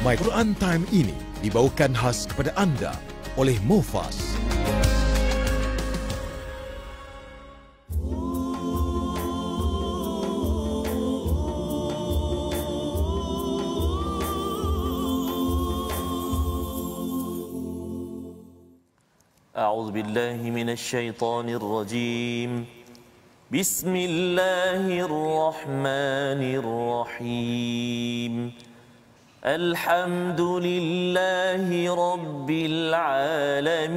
My Quran Time ini dibawakan khas kepada anda oleh Mufas. أعوذ بالله من الشيطان الرجيم بسم الله الرحمن الرحيم الحمد لله رب العالمين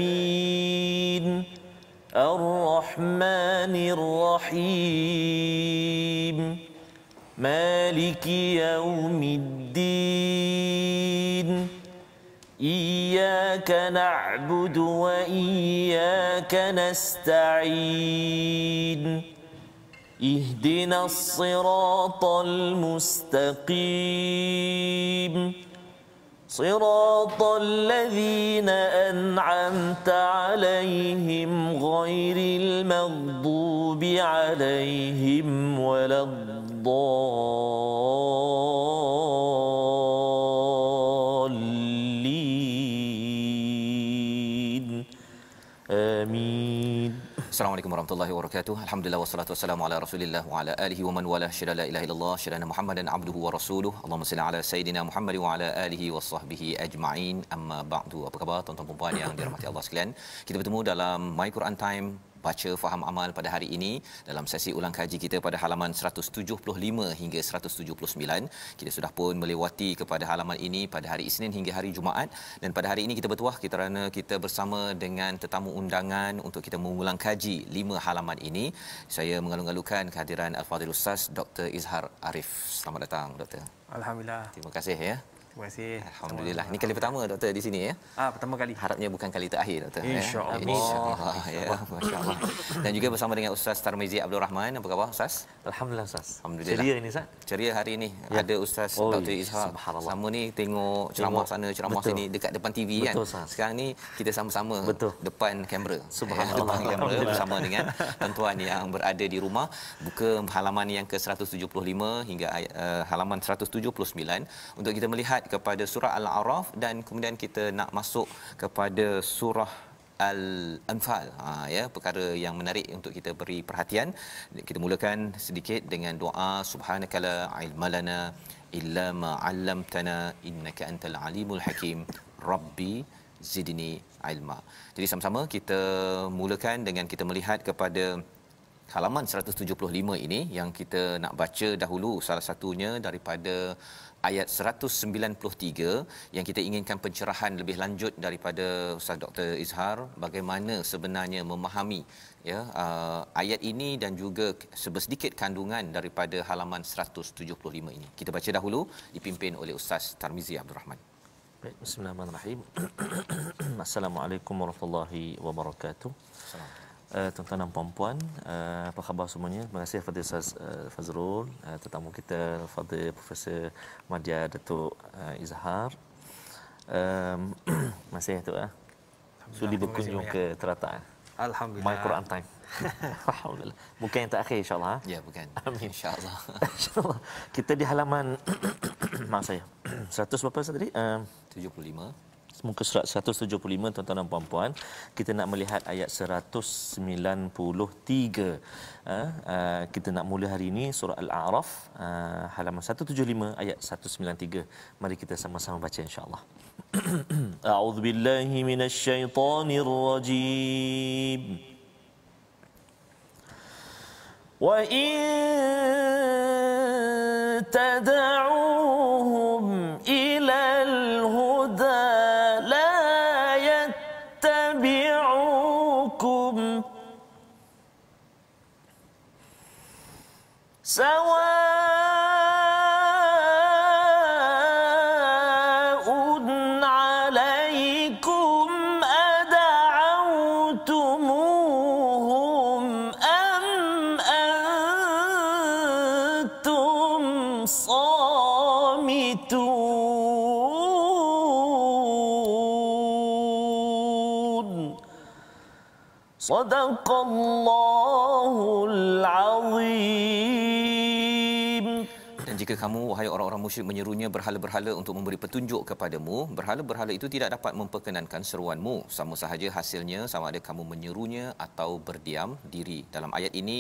الرحمن الرحيم مالك يوم الدين إياك نعبد وإياك نستعين اهدنا الصراط المستقيم صراط الذين أنعمت عليهم غير المغضوب عليهم ولا الضالين آمين. Assalamualaikum warahmatullahi wabarakatuh. Alhamdulillah wassalatu wassalamu ala Rasulillah wa ala alihi wa man wala syada la ilaha illallah syada Muhammadan abduhu wa rasuluhu. Allahumma salli ala sayidina Muhammad wa ala alihi washabbihi ajma'in. Amma ba'du. Apa khabar tuan-tuan dan puan yang dirahmati Allah sekalian? Kita bertemu dalam My Quran Time baca faham amal pada hari ini dalam sesi ulang kaji kita pada halaman 175 hingga 179. Kita sudah pun melewati kepada halaman ini pada hari Isnin hingga hari Jumaat, dan pada hari ini kita bertuah kerana kita bersama dengan tetamu undangan untuk kita mengulang kaji 5 halaman ini. Saya mengalu-alukan kehadiran Al-Fadhil Ustaz Dr. Izhar Arif. Selamat datang Doktor. Alhamdulillah. Terima kasih ya. Terima kasih. Alhamdulillah. Ini kali pertama Doktor di sini ya. Pertama kali. Harapnya bukan kali terakhir Doktor. InsyaAllah. InsyaAllah. Ya, masya-Allah. Dan juga bersama dengan Ustaz Tarmizi Abdul Rahman. Apa khabar Ustaz? Alhamdulillah Ustaz. Alhamdulillah. Ceria ini Ustaz. Ceria hari ini. Ya. Ada Ustaz Dr. Izhar. Subhanallah. Sama ni tengok ceramah sana, ceramah Betul. sini dekat depan TV kan. Betul, Ustaz. Sekarang ni kita sama-sama Betul. depan kamera. Subhanallah. Depan kamera Alhamdulillah. bersama dengan tuan-tuan yang berada di rumah. Buka halaman yang ke-175 hingga halaman 179 untuk kita melihat kepada surah Al-A'raf, dan kemudian kita nak masuk kepada surah Al-Anfal. Ya, perkara yang menarik untuk kita beri perhatian. Kita mulakan sedikit dengan doa subhanakala ilmalana illa ma 'allamtana innaka antal alimul hakim rabbi zidni ilma. Jadi sama-sama kita mulakan dengan kita melihat kepada halaman 175 ini yang kita nak baca dahulu salah satunya daripada ayat 193 yang kita inginkan pencerahan lebih lanjut daripada Ustaz Dr. Izhar bagaimana sebenarnya memahami ya ayat ini dan juga sedikit kandungan daripada halaman 175 ini. Kita baca dahulu dipimpin oleh Ustaz Tarmizi Abdul Rahman. Baik, bismillahirrahmanirrahim. Assalamualaikum warahmatullahi wabarakatuh. Tuan-tuan dan puan-puan, apa khabar semuanya? Terima kasih Fadil Ustaz Fazrul, tetamu kita Fadil Profesor Madya Datuk Izhar. Masih tu sudi berkunjung ke Teratak. Alhamdulillah. My Quran Time. Alhamdulillah. Bukan yang terakhir insya-Allah. Ya, bukan. Amin. Insya-Allah. Insya-Allah. Kita di halaman maaf saya. 100 berapa tadi? 75. Muka surat 175 tuan-tuan dan puan-puan, kita nak melihat ayat 193. Kita nak mula hari ini surah Al-A'raf halaman 175 ayat 193. Mari kita sama-sama baca insya-Allah. A'udzubillahi minasyaitonir rajim. Wa in tad'uhum ila al-huda سواء عليكم أدعوتموهم أم أنتم صامتون صدق الله العظيم. jika kamu wahai orang-orang musyrik menyerunya berhala-berhala untuk memberi petunjuk kepadamu, berhala-berhala itu tidak dapat memperkenankan seruanmu, sama sahaja hasilnya sama ada kamu menyerunya atau berdiam diri. Dalam ayat ini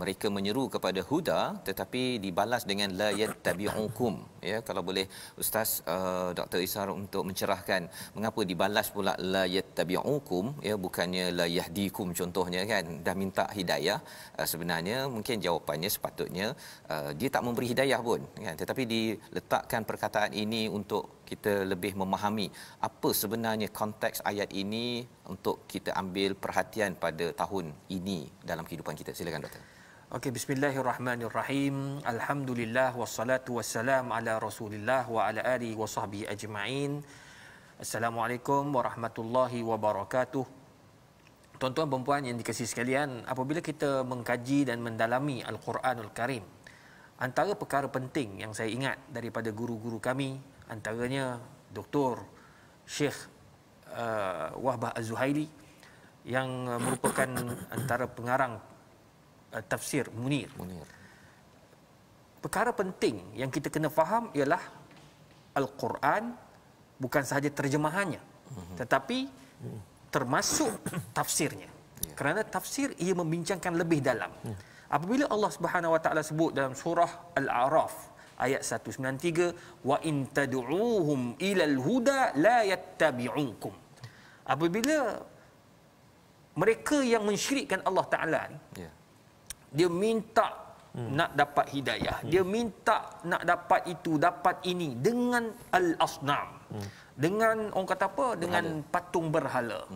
mereka menyeru kepada huda tetapi dibalas dengan la yattabi'ukum. Ya, kalau boleh Ustaz Dr. Ishar untuk mencerahkan mengapa dibalas pula la yattabi'ukum, ya, bukannya la yahdikum contohnya kan, dah minta hidayah. Sebenarnya mungkin jawapannya sepatutnya dia tak memberi hidayah pun kan, tetapi diletakkan perkataan ini untuk kita lebih memahami apa sebenarnya konteks ayat ini untuk kita ambil perhatian pada tahun ini dalam kehidupan kita. Silakan doktor. Okey, bismillahirrahmanirrahim. Alhamdulillah wassalatu wassalam ala Rasulillah wa ala alihi wa sahbihi ajma'in. Assalamualaikum warahmatullahi wabarakatuh. Tuan-tuan dan puan yang dikasihi sekalian, apabila kita mengkaji dan mendalami Al-Quranul Karim, antara perkara penting yang saya ingat daripada guru-guru kami, antaranya Dr. Syekh Wahbah Az-Zuhaili yang merupakan antara pengarang tafsir Munir. Perkara penting yang kita kena faham ialah Al-Quran bukan sahaja terjemahannya, tetapi termasuk tafsirnya. Kerana tafsir ia membincangkan lebih dalam. Apabila Allah Subhanahu Wa Taala sebut dalam surah Al-A'raf ayat 193, wa in tad'uuhum ilal huda la yattabi'ukum. Apabila mereka yang mensyirikkan Allah Taala ni, dia minta nak dapat hidayah, dia minta nak dapat itu, dapat ini dengan al-asnam, dengan orang kata apa, dengan patung berhala.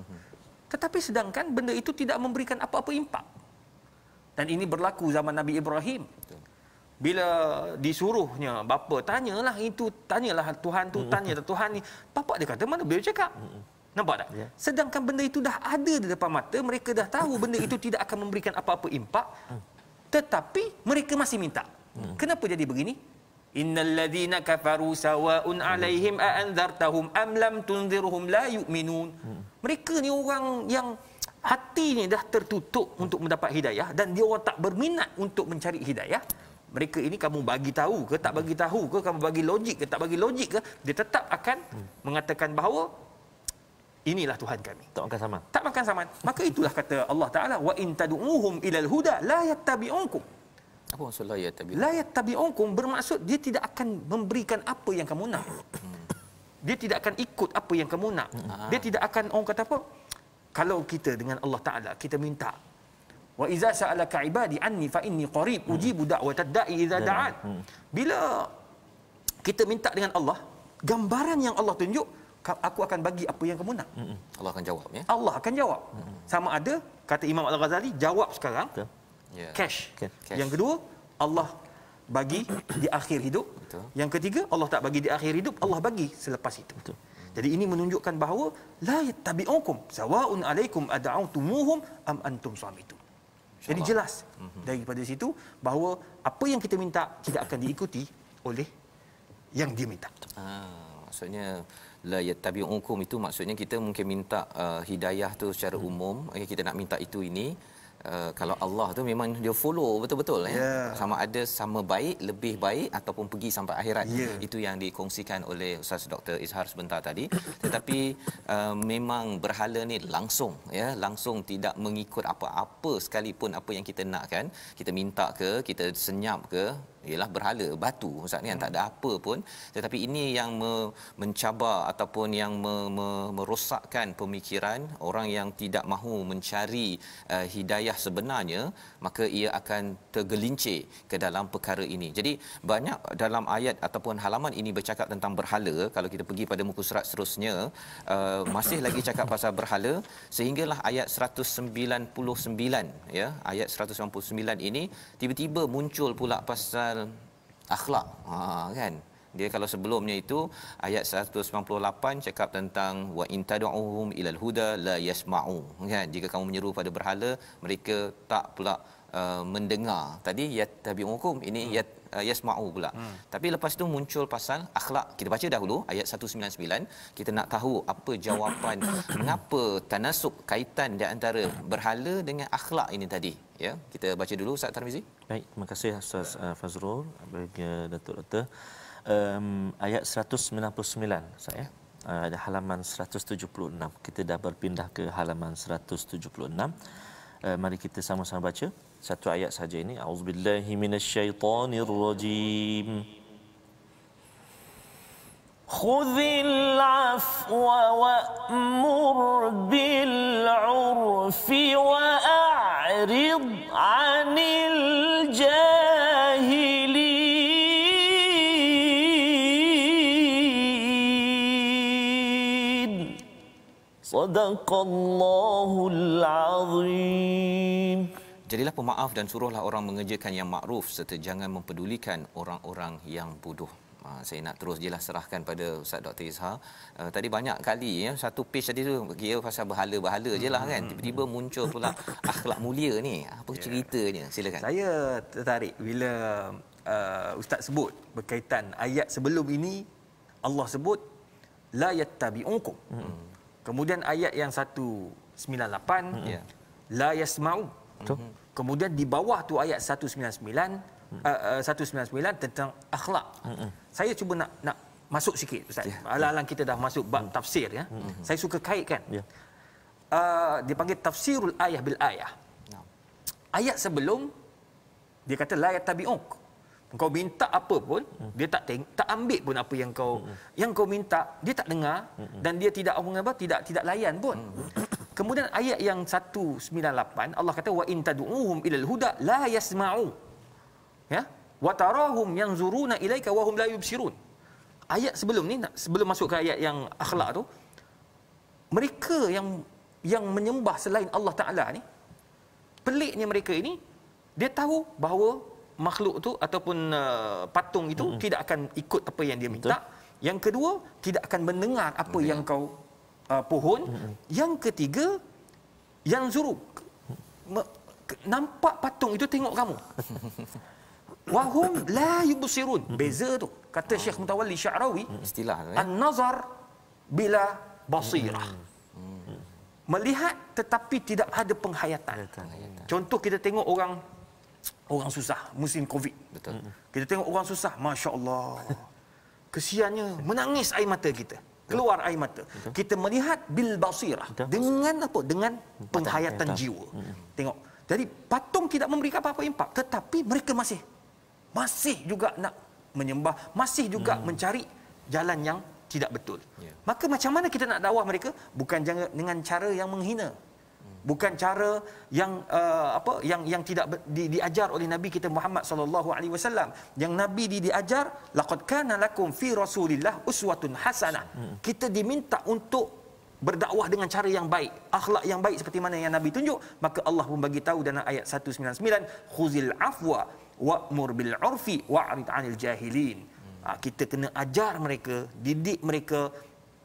Tetapi sedangkan benda itu tidak memberikan apa-apa impak. Dan ini berlaku zaman Nabi Ibrahim. Bila disuruhnya bapa, tanyalah itu, tanyalah Tuhan tu, tanya Tuhan ni, bapa dia kata mana boleh cakap. Nampak tak? Sedangkan benda itu dah ada di depan mata, mereka dah tahu benda itu tidak akan memberikan apa-apa impak, tetapi mereka masih minta. Kenapa jadi begini? Innal ladzina kafaru sawa'un 'alaihim a anzartahum am lam tunzirhum la yu'minun. Mereka ni orang yang hatinya dah tertutup untuk mendapat hidayah dan dia orang tak berminat untuk mencari hidayah. Mereka ini kamu bagi tahu ke tak bagi tahu ke, kamu bagi logik ke tak bagi logik ke, dia tetap akan mengatakan bahawa inilah Tuhan kami. Tak makan saman. Tak makan saman. Maka itulah kata Allah Taala, wa in tad'uuhum ilal huda la yattabi'ukum. Apa maksud la yattabi'ukum? La yattabi'ukum bermaksud dia tidak akan memberikan apa yang kamu nak. Dia tidak akan ikut apa yang kamu nak. Dia tidak akan, orang kata apa? Kalau kita dengan Allah Taala kita minta, wa iza sa'alaka ibadi anni fa inni qarib ujibu da'watad da'i idza da'an. Bila kita minta dengan Allah, gambaran yang Allah tunjuk, aku akan bagi apa yang kamu nak. Allah akan jawab, ya. Allah akan jawab. Sama ada kata Imam Al-Ghazali, jawab sekarang, cash. Yang kedua, Allah bagi di akhir hidup. Yang ketiga, Allah tak bagi di akhir hidup, Allah bagi selepas itu. Jadi ini menunjukkan bahawa la yattabi'ukum sawa'un 'alaikum ad'autumuhum am antum samitun. Jadi jelas daripada situ bahawa apa yang kita minta tidak akan diikuti oleh yang dia minta. Maksudnya la yattabi'ukum itu maksudnya kita mungkin minta hidayah tu secara umum, kita nak minta itu ini. Kalau Allah tu memang dia follow betul-betul, ya. Sama ada sama baik, lebih baik ataupun pergi sampai akhirat. Itu yang dikongsikan oleh Ustaz Dr. Ishar sebentar tadi. Tetapi memang berhala ni langsung, ya, langsung tidak mengikut apa-apa sekalipun apa yang kita nakkan. Kita minta ke, kita senyap ke, ialah berhala, batu Ustaz ni yang tak ada apa pun, tetapi ini yang mencabar ataupun yang merosakkan pemikiran orang yang tidak mahu mencari hidayah sebenarnya, maka ia akan tergelincir ke dalam perkara ini. Jadi banyak dalam ayat ataupun halaman ini bercakap tentang berhala. Kalau kita pergi pada muka surat seterusnya, masih lagi cakap pasal berhala sehinggalah ayat 199, ya, ayat 199 ini tiba-tiba muncul pula pasal akhlak, kan. Dia kalau sebelumnya itu ayat 198 cakap tentang wa in tad'uhum ilal huda la yasma'u, kan. Jika kamu menyeru pada berhala, mereka tak pula mendengar. Tadi yattabi'ukum, ini yasma'u pula. Tapi lepas tu muncul pasal akhlak. Kita baca dahulu ayat 199, kita nak tahu apa jawapan mengapa tanasuk, kaitan di antara berhala dengan akhlak ini tadi, ya. Kita baca dulu Ustaz Tarmizi. Baik, terima kasih Ustaz Fazrul bagi Datuk. Ayat 199 saya. Ada halaman 176. Kita dah berpindah ke halaman 176. Mari kita sama-sama baca satu ayat saja ini. Auzubillahi minasyaitonirrajim. Khudhil afwa wa'mur bil 'urfi wa a'rid 'anil jahilin. Sadaqallahul azim. Jadilah pemaaf dan suruhlah orang mengerjakan yang makruf serta jangan mempedulikan orang-orang yang bodoh. Saya nak terus jelas serahkan pada Ustaz Dr. Izhar. Tadi banyak kali ya, satu page tadi tu kira pasal berhala-berhala je lah kan. Tiba-tiba muncul pula akhlak mulia ni. Apa ceritanya? Silakan. Saya tertarik bila Ustaz sebut berkaitan ayat sebelum ini, Allah sebut la yattabi'ukum. Kemudian ayat yang 198 la yasma'u. Kemudian di bawah tu ayat 199 tentang akhlak. Saya cuba nak masuk sikit Ustaz. Alang-alang kita dah masuk bab tafsir ya. Saya suka kaitkan. Dipanggil tafsirul ayah bil ayah. Ayat sebelum dia kata la yattabi'uk. Kau minta apa pun, dia tak ambil pun apa yang kau minta, dia tak dengar dan dia tidak tidak layan pun. Kemudian ayat yang 198 Allah kata wa in tad'uhum ilal huda la yasma'u. Ya? Wa tarahum yanzuruna ilaika wa hum la yubsirun. Ayat sebelum ni, sebelum masuk ke ayat yang akhlak tu, mereka yang menyembah selain Allah Taala ni, peliknya mereka ini, dia tahu bahawa makhluk tu ataupun patung itu tidak akan ikut apa yang dia minta. Yang kedua, tidak akan mendengar apa yang kau pohon. Yang ketiga, yang zuru, nampak patung itu tengok kamu. Wahum la yubsirun. Beza tu. Kata Syekh Mutawalli Sya'rawi, istilah tu, an-nazar bila basirah. Melihat tetapi tidak ada penghayatan. Contoh kita tengok orang susah musim Covid. Betul. Kita tengok orang susah, masya-Allah. Kesiannya, menangis air mata kita. Keluar air mata. Betul. Kita melihat bil basirah. Betul. Dengan apa? Dengan penghayatan jiwa. Tengok. Jadi patung tidak memberikan apa-apa impak, tetapi mereka masih juga nak menyembah, masih juga mencari jalan yang tidak betul. Maka macam mana kita nak dakwah mereka? Bukan dengan cara yang menghina. Bukan cara yang yang tidak diajar oleh Nabi kita Muhammad sallallahu alaihi wasallam. Yang Nabi diajar, laqad kana lakum fi Rasulillah uswatun hasanah. Kita diminta untuk berdakwah dengan cara yang baik, akhlak yang baik seperti mana yang Nabi tunjuk. Maka Allah pun bagi tahu dalam ayat 199, khuzil afwa wa'mur bil 'urfi wa'rid 'anil jahilin. Kita kena ajar mereka, didik mereka,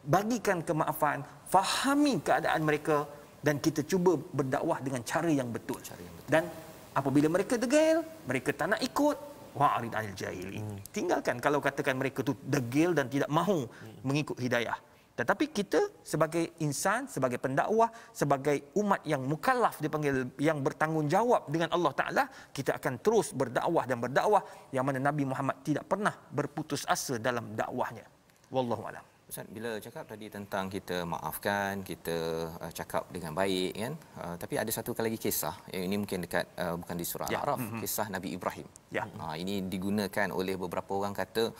bagikan kemaafan, fahami keadaan mereka dan kita cuba berdakwah dengan cara yang betul. Dan apabila mereka degil, mereka tak nak ikut, wa'rid 'anil jahilin. Tinggalkan kalau katakan mereka tu degil dan tidak mahu mengikut hidayah. Tetapi kita sebagai insan, sebagai pendakwah, sebagai umat yang mukallaf dipanggil, yang bertanggungjawab dengan Allah Ta'ala, kita akan terus berdakwah dan berdakwah yang mana Nabi Muhammad tidak pernah berputus asa dalam dakwahnya. Wallahu a'lam. Ustaz, bila cakap tadi tentang kita maafkan, kita cakap dengan baik kan, tapi ada satu lagi kisah yang ini mungkin dekat bukan di surah Al-A'raf, kisah Nabi Ibrahim. Ini digunakan oleh beberapa orang, kata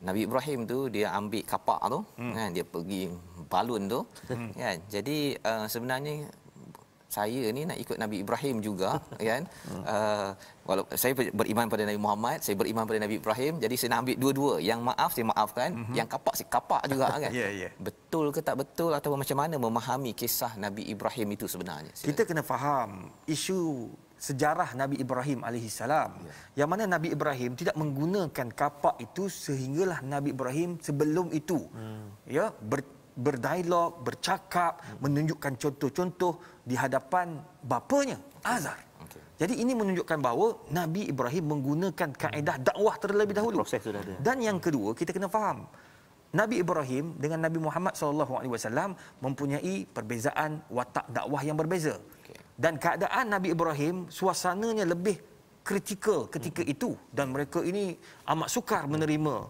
Nabi Ibrahim tu dia ambil kapak tu kan, dia pergi balun tu kan. Jadi sebenarnya saya ni nak ikut Nabi Ibrahim juga kan. Walau saya beriman pada Nabi Muhammad, saya beriman pada Nabi Ibrahim, jadi saya nak ambil dua-dua. Yang maaf saya maafkan, yang kapak saya kapak juga kan. Betul ke tak betul, atau macam mana memahami kisah Nabi Ibrahim itu sebenarnya? Silakan. Kita kena faham isu sejarah Nabi Ibrahim alaihissalam. Yang mana Nabi Ibrahim tidak menggunakan kapak itu sehinggalah Nabi Ibrahim sebelum itu berdialog, bercakap, menunjukkan contoh-contoh di hadapan bapanya Azar. Jadi ini menunjukkan bahawa Nabi Ibrahim menggunakan kaedah dakwah terlebih dahulu. Proses sudah ada. Dan yang kedua, kita kena faham, Nabi Ibrahim dengan Nabi Muhammad SAW mempunyai perbezaan watak dakwah yang berbeza. Dan keadaan Nabi Ibrahim suasananya lebih kritikal ketika itu, dan mereka ini amat sukar menerima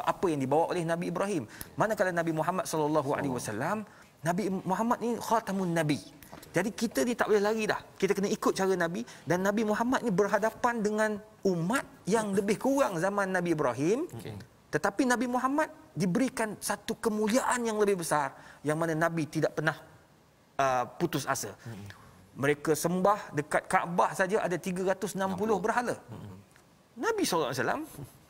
apa yang dibawa oleh Nabi Ibrahim. Manakala Nabi Muhammad SAW, Nabi Muhammad ni khatamun nabi. Jadi kita ni tak boleh lari dah. Kita kena ikut cara Nabi, dan Nabi Muhammad ni berhadapan dengan umat yang lebih kurang zaman Nabi Ibrahim. Tetapi Nabi Muhammad diberikan satu kemuliaan yang lebih besar, yang mana Nabi tidak pernah putus asa. Mereka sembah dekat Kaabah saja ada 360 berhala. Nabi SAW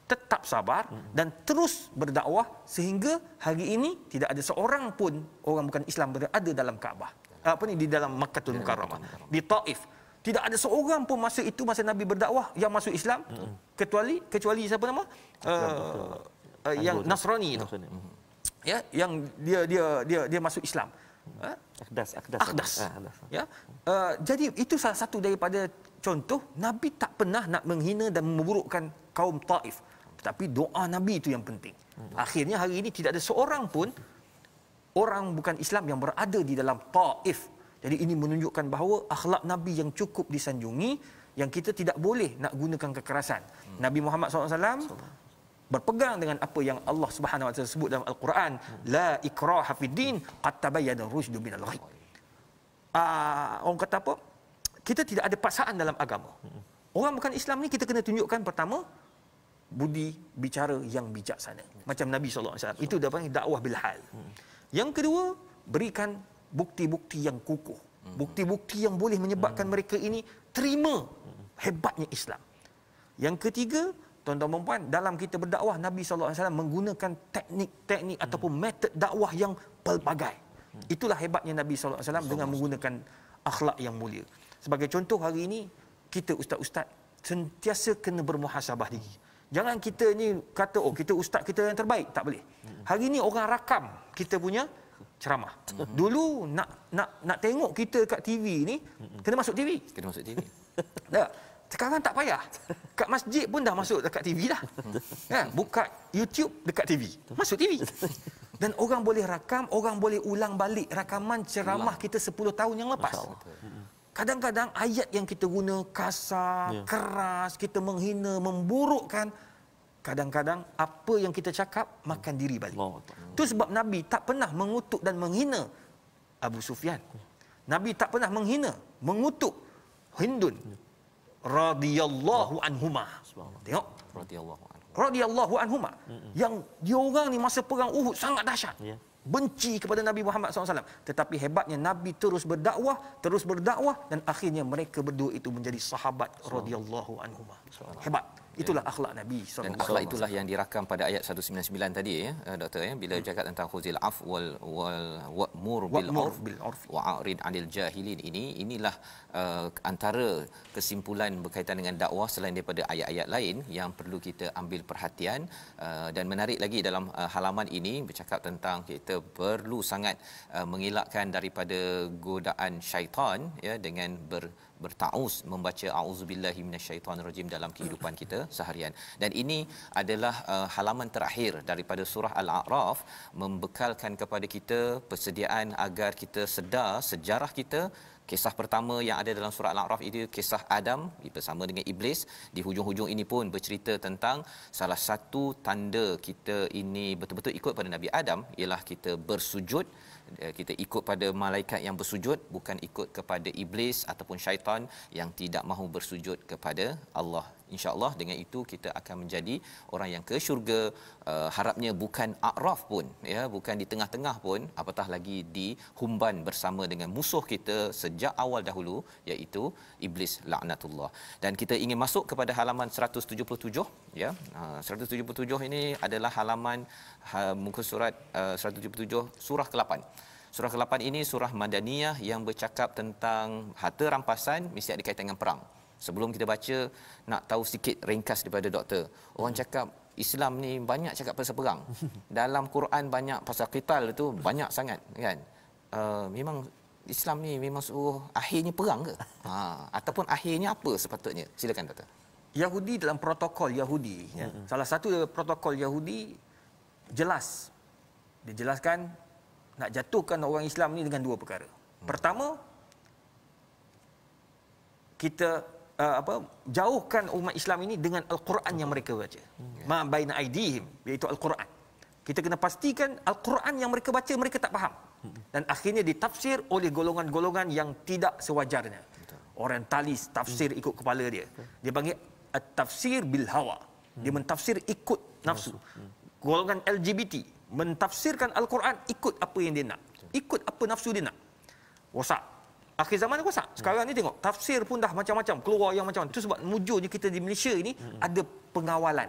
tetap sabar dan terus berdakwah sehingga hari ini tidak ada seorang pun orang bukan Islam berada dalam Kaabah. Di dalam Makkahul Mukarramah, di Taif. Tidak ada seorang pun masa itu, masa Nabi berdakwah, yang masuk Islam, kecuali siapa nama? Yang Nasrani itu. Ya, yang dia masuk Islam. Akhdas. Ya. Jadi itu salah satu daripada contoh Nabi tak pernah nak menghina dan memburukkan kaum Taif. Tetapi doa Nabi itu yang penting. Akhirnya hari ini tidak ada seorang pun orang bukan Islam yang berada di dalam Taif. Jadi ini menunjukkan bahawa akhlak Nabi yang cukup disanjungi, yang kita tidak boleh nak gunakan kekerasan. Nabi Muhammad SAW berpegang dengan apa yang Allah Subhanahu Wa Taala sebut dalam Al-Quran, la ikraha fid din qad tabayyana ar-rusydu minal ghayy. Orang kata apa? Kita tidak ada paksaan dalam agama. Orang bukan Islam ni kita kena tunjukkan pertama budi bicara yang bijaksana. Macam Nabi SAW. Itu dia panggil dakwah bil hal. Yang kedua, berikan bukti-bukti yang kukuh. Bukti-bukti yang boleh menyebabkan mereka ini terima hebatnya Islam. Yang ketiga, tuan-tuan dan puan, dalam kita berdakwah, Nabi SAW menggunakan teknik-teknik ataupun metod dakwah yang pelbagai. Itulah hebatnya Nabi SAW dengan menggunakan akhlak yang mulia. Sebagai contoh, hari ini kita ustaz-ustaz sentiasa kena bermuhasabah diri. Jangan kita ni kata, oh kita ustaz kita yang terbaik. Tak boleh. Hari ini orang rakam kita punya ceramah. Dulu nak tengok kita kat TV ni, kena masuk TV. Kena masuk TV. Tak. Sekarang tak payah. Kat masjid pun dah masuk dekat TV dah. Buka YouTube dekat TV. Masuk TV. Dan orang boleh rakam, orang boleh ulang balik rakaman ceramah kita 10 tahun yang lepas. Kadang-kadang ayat yang kita guna kasar, keras, kita menghina, memburukkan. Kadang-kadang apa yang kita cakap makan diri balik. Itu sebab Nabi tak pernah mengutuk dan menghina Abu Sufyan. Nabi tak pernah menghina, mengutuk Hindun radhiyallahu anhuma. Tengok, radhiyallahu anhuma. Yang diorang ni masa perang Uhud sangat dahsyat. Benci kepada Nabi Muhammad SAW. Tetapi hebatnya Nabi terus berdakwah dan akhirnya mereka berdua itu menjadi sahabat radhiyallahu anhuma. Hebat. Itulah akhlak Nabi SAW. Dan akhlak itulah yang dirakam pada ayat 199 tadi ya, Doktor ya, bila cakap tentang khuzil af wa'mur bil urf wa'rid 'anil jahilin. Inilah antara kesimpulan berkaitan dengan dakwah selain daripada ayat-ayat lain yang perlu kita ambil perhatian. Dan menarik lagi dalam halaman ini bercakap tentang kita perlu sangat mengelakkan daripada godaan syaitan ya, dengan bertauz membaca auzubillahi minasyaitonirrajim dalam kehidupan kita seharian. Dan ini adalah halaman terakhir daripada surah Al-A'raf, membekalkan kepada kita persediaan agar kita sedar sejarah kita. Kisah pertama yang ada dalam surah Al-A'raf itu kisah Adam bersama dengan Iblis. Di hujung-hujung ini pun bercerita tentang salah satu tanda kita ini betul-betul ikut pada Nabi Adam ialah kita bersujud. Kita ikut pada malaikat yang bersujud, bukan ikut kepada iblis ataupun syaitan yang tidak mahu bersujud kepada Allah. InsyaAllah dengan itu kita akan menjadi orang yang ke syurga. Harapnya bukan a'raf pun ya, bukan di tengah-tengah pun, apatah lagi di humban bersama dengan musuh kita sejak awal dahulu, iaitu iblis laknatullah. Dan kita ingin masuk kepada halaman 177 ya. 177 ini adalah halaman muka surat 177 surah ke-8. Surah ke-8 ini surah Madaniyah yang bercakap tentang harta rampasan mesti ada kaitan dengan perang. Sebelum kita baca, nak tahu sikit ringkas daripada doktor. Orang cakap Islam ni banyak cakap pasal perang. Dalam Quran banyak pasal qital tu banyak sangat kan. Memang Islam ni memang suruh akhirnya perang ke? Ataupun akhirnya apa sepatutnya? Silakan doktor. Yahudi dalam protokol Yahudi, salah satu protokol Yahudi jelas dijelaskan nak jatuhkan orang Islam ni dengan 2 perkara. Pertama, kita jauhkan umat Islam ini dengan Al-Quran yang mereka baca. Ma baina aidihim, iaitu Al-Quran. Kita kena pastikan Al-Quran yang mereka baca mereka tak faham. Dan akhirnya ditafsir oleh golongan-golongan yang tidak sewajarnya. Orientalis tafsir ikut kepala dia. Dia panggil tafsir bil hawa. Dia mentafsir ikut nafsu. Golongan LGBT mentafsirkan Al-Quran ikut apa yang dia nak. Ikut apa nafsu dia nak. Rosak. Akhir zaman rosak. Sekarang ni tengok tafsir pun dah macam-macam, keluar yang macam-macam. Itu sebab mujurnya kita di Malaysia ini ada pengawalan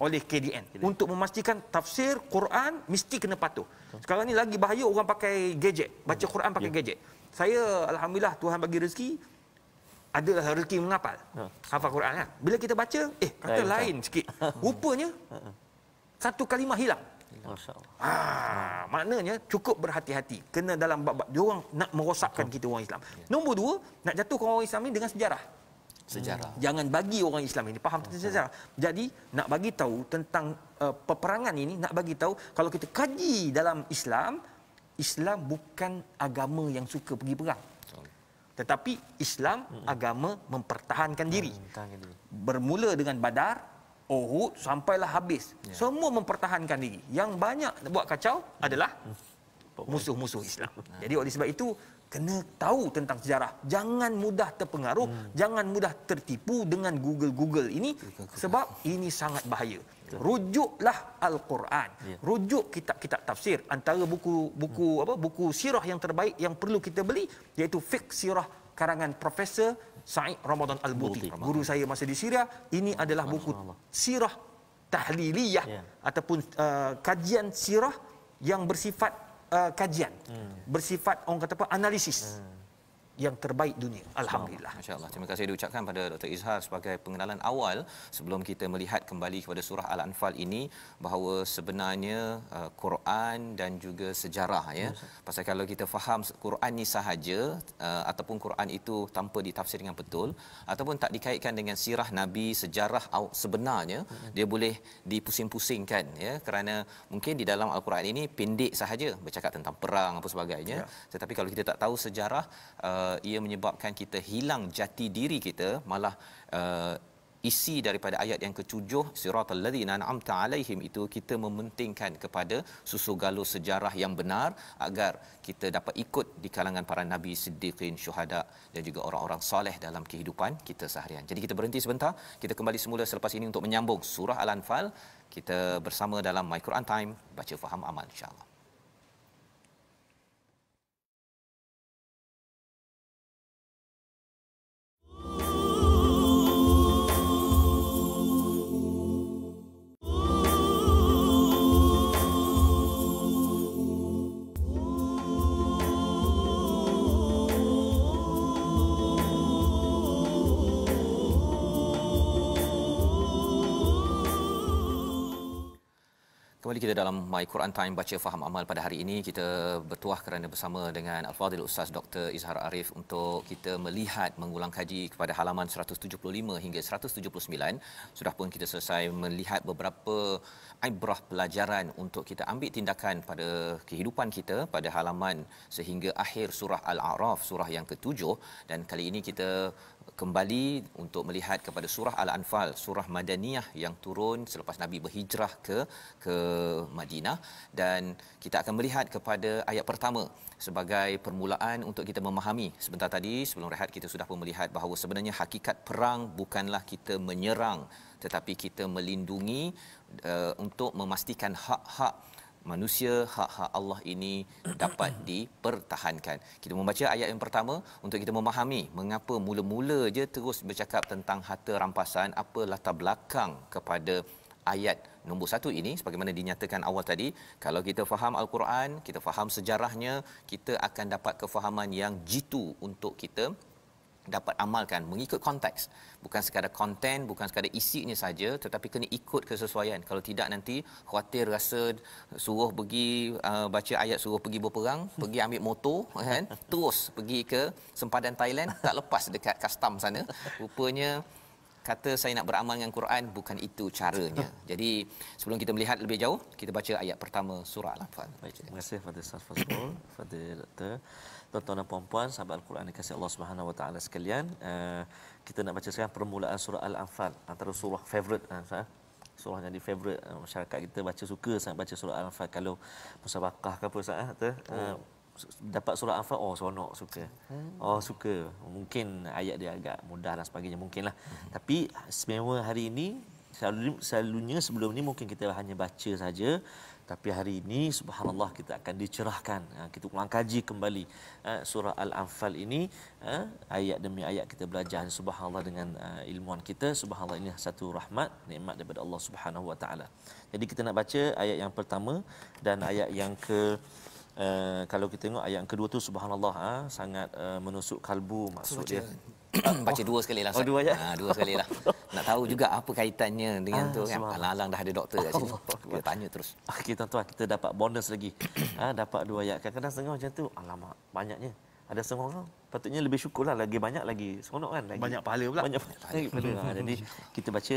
oleh KDN untuk memastikan tafsir Quran mesti kena patuh. Sekarang ni lagi bahaya orang pakai gadget, baca Quran pakai gadget. Saya alhamdulillah Tuhan bagi rezeki, ada rezeki menghafal. Hafal Quran kan. Bila kita baca, kata lain sikit. Rupanya satu kalimah hilang. Masya-Allah. Maknanya cukup berhati-hati. Kena dalam bab-bab dia orang nak merosakkan kita orang Islam. Nombor 2, nak jatuhkan orang Islam ni dengan sejarah. Jangan bagi orang Islam ini faham tentang sejarah. Jadi nak bagi tahu tentang peperangan ini, nak bagi tahu kalau kita kaji dalam Islam, Islam bukan agama yang suka pergi perang. Tetapi Islam agama mempertahankan diri. Bermula dengan Badar, Uhud sampailah habis. Semua mempertahankan diri. Yang banyak buat kacau adalah musuh-musuh Islam. Jadi oleh sebab itu kena tahu tentang sejarah. Jangan mudah terpengaruh, jangan mudah tertipu dengan Google ini sebab ini sangat bahaya. Rujuklah Al-Quran. Rujuk kitab-kitab tafsir. Antara buku sirah yang terbaik yang perlu kita beli iaitu Fiqh Sirah karangan Profesor Said Ramadan Al-Buti, guru saya masa di Syria. Ini adalah buku sirah tahliliyah ataupun kajian sirah yang bersifat kajian, bersifat orang kata apa, analisis yang terbaik dunia. Alhamdulillah. Masya-Allah. Terima kasih diucapkan pada Dr. Izhar sebagai pengenalan awal sebelum kita melihat kembali kepada surah Al-Anfal ini, bahawa sebenarnya Quran dan juga sejarah Pasal kalau kita faham Quran ni sahaja ataupun Quran itu tanpa ditafsir dengan betul ataupun tak dikaitkan dengan sirah Nabi, sejarah sebenarnya, dia boleh dipusing-pusingkan kerana mungkin di dalam Al-Quran ini pendek sahaja bercakap tentang perang apa sebagainya. Tetapi kalau kita tak tahu sejarah, ia menyebabkan kita hilang jati diri kita. Malah isi daripada ayat yang ke-7 siratal ladzina an'amta alaihim itu kita mementingkan kepada susu galur sejarah yang benar agar kita dapat ikut di kalangan para nabi, siddiqin, syuhada dan juga orang-orang soleh dalam kehidupan kita seharian. Jadi kita berhenti sebentar, kita kembali semula selepas ini untuk menyambung surah Al-Anfal. Kita bersama dalam My Quran Time, baca faham amal insya-Allah. Kembali kita dalam My Quran Time, baca faham amal. Pada hari ini kita bertuah kerana bersama dengan Al-Fadhil Ustaz Dr. Izhar Arif untuk kita melihat mengulang kaji kepada halaman 175 hingga 179. Sudah pun kita selesai melihat beberapa ibrah pelajaran untuk kita ambil tindakan pada kehidupan kita pada halaman sehingga akhir surah Al-A'raf, surah yang ke-7, dan kali ini kita kembali untuk melihat kepada surah Al-Anfal, surah Madaniyah yang turun selepas Nabi berhijrah ke Madinah, dan kita akan melihat kepada ayat pertama sebagai permulaan untuk kita memahami. Sebentar tadi sebelum rehat kita sudah pun melihat bahawa sebenarnya hakikat perang bukanlah kita menyerang, tetapi kita melindungi untuk memastikan hak-hak manusia, hak-hak Allah ini dapat dipertahankan. Kita membaca ayat yang pertama untuk kita memahami mengapa mula-mula je terus bercakap tentang harta rampasan, apa latar belakang kepada ayat nombor 1 ini. Sebagaimana dinyatakan awal tadi, kalau kita faham Al-Quran, kita faham sejarahnya, kita akan dapat kefahaman yang jitu untuk kita dapat amalkan mengikut konteks, bukan sekadar konten, bukan sekadar isinya saja, tetapi kena ikut kesesuaian. Kalau tidak nanti khawatir rasa suruh pergi baca ayat suruh pergi berperang, pergi ambil motor kan, terus pergi ke sempadan Thailand, tak lepas dekat custom sana, rupanya kata saya nak beramal dengan Quran, bukan itu caranya. Jadi sebelum kita melihat lebih jauh, kita baca ayat pertama surah Al-Anfal. Baik, terima kasih Fadil Ustaz Fazrul, Fadil Dr. Tuan-tuan dan puan-puan sahabat Al-Quran dikasihi Allah Subhanahu Wa Taala sekalian. Kita nak baca sekarang permulaan surah Al-Anfal, antara surah favorite surah yang di favorite masyarakat kita, baca suka sangat baca surah Al-Anfal. Kalau musabaqah ke apa dapat surah Al-Anfal, seronok, suka. Suka. Mungkin ayat dia agak mudah dan sebagainya, mungkinlah. Tapi istimewa hari ini, selalunya sebelum ni mungkin kita hanya baca saja, tapi hari ini subhanallah kita akan dicerahkan. Kita ulang kaji kembali surah Al-Anfal ini, ayat demi ayat kita belajar subhanallah dengan ilmuan kita. Subhanallah, ini satu rahmat, nikmat daripada Allah Subhanahu Wa Taala. Jadi kita nak baca ayat yang pertama dan ayat yang kalau kita tengok ayat yang kedua tu subhanallah sangat menusuk kalbu, maksud dia. Baca dua sekali lah. Dua ayat. Dua sekali lah. Nak tahu juga apa kaitannya dengan tu kan. Alang-alang dah ada doktor kat sini. Kita tanya terus. Okey tuan-tuan, kita dapat bonus lagi. Dapat dua ayat. Kadang-kadang setengah macam tu, alamak banyaknya. Ada setengah orang patutnya lebih syukurlah, lagi banyak lagi seronok kan, lagi Banyak pahala pula. Banyak pahala. Jadi kita baca